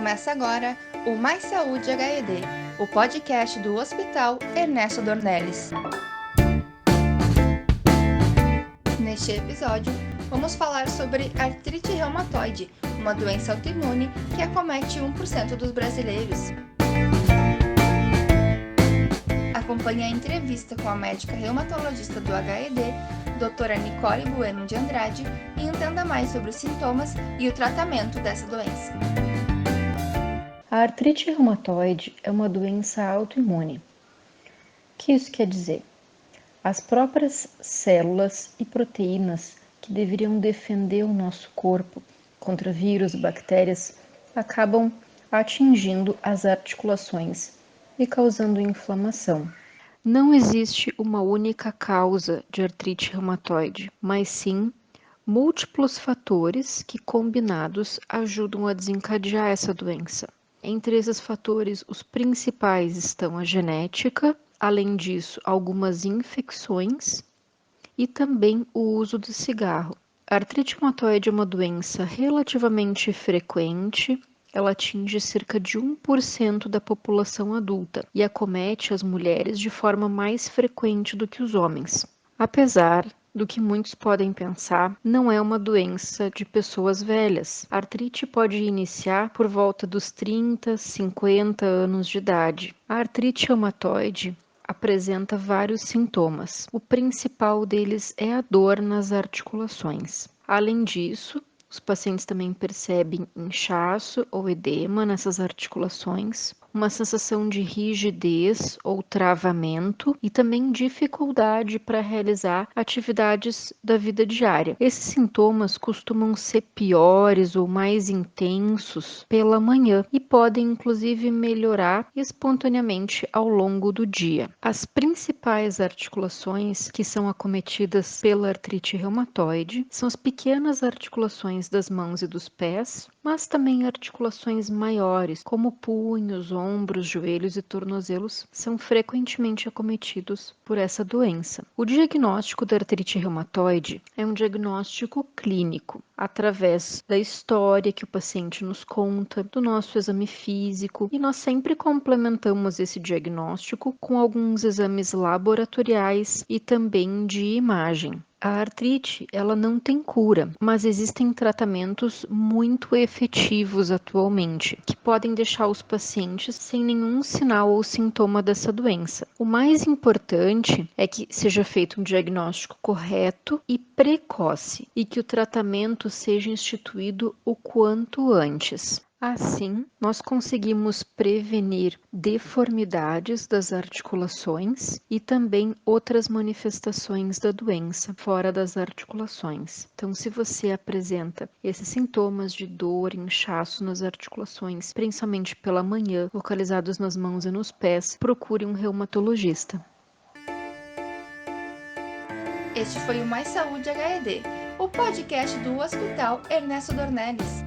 Começa agora o Mais Saúde HED, o podcast do Hospital Ernesto Dornelles. Neste episódio, vamos falar sobre artrite reumatoide, uma doença autoimune que acomete 1% dos brasileiros. Acompanhe a entrevista com a médica reumatologista do HED, doutora Nicole Bueno de Andrade, e entenda mais sobre os sintomas e o tratamento dessa doença. A artrite reumatoide é uma doença autoimune. O que isso quer dizer? As próprias células e proteínas que deveriam defender o nosso corpo contra vírus e bactérias acabam atingindo as articulações e causando inflamação. Não existe uma única causa de artrite reumatoide, mas sim múltiplos fatores que, combinados, ajudam a desencadear essa doença. Entre esses fatores, os principais estão a genética, além disso, algumas infecções e também o uso do cigarro. A artrite reumatoide é uma doença relativamente frequente. Ela atinge cerca de 1% da população adulta e acomete as mulheres de forma mais frequente do que os homens. Apesar do que muitos podem pensar, não é uma doença de pessoas velhas. A artrite pode iniciar por volta dos 30, 50 anos de idade. A artrite reumatoide apresenta vários sintomas. O principal deles é a dor nas articulações. Além disso, os pacientes também percebem inchaço ou edema nessas articulações, uma sensação de rigidez ou travamento e também dificuldade para realizar atividades da vida diária. Esses sintomas costumam ser piores ou mais intensos pela manhã e podem inclusive melhorar espontaneamente ao longo do dia. As principais articulações que são acometidas pela artrite reumatoide são as pequenas articulações das mãos e dos pés, mas também articulações maiores, como punhos, ombros, joelhos e tornozelos, são frequentemente acometidos por essa doença. O diagnóstico da artrite reumatoide é um diagnóstico clínico, através da história que o paciente nos conta, do nosso exame físico, e nós sempre complementamos esse diagnóstico com alguns exames laboratoriais e também de imagem. A artrite, ela não tem cura, mas existem tratamentos muito efetivos atualmente, que podem deixar os pacientes sem nenhum sinal ou sintoma dessa doença. O mais importante é que seja feito um diagnóstico correto e precoce, e que o tratamento seja instituído o quanto antes. Assim, nós conseguimos prevenir deformidades das articulações e também outras manifestações da doença fora das articulações. Então, se você apresenta esses sintomas de dor, inchaço nas articulações, principalmente pela manhã, localizados nas mãos e nos pés, procure um reumatologista. Este foi o Mais Saúde HED, o podcast do Hospital Ernesto Dornelles.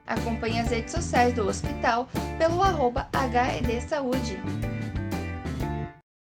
Acompanhe as redes sociais do hospital pelo @HED Saúde.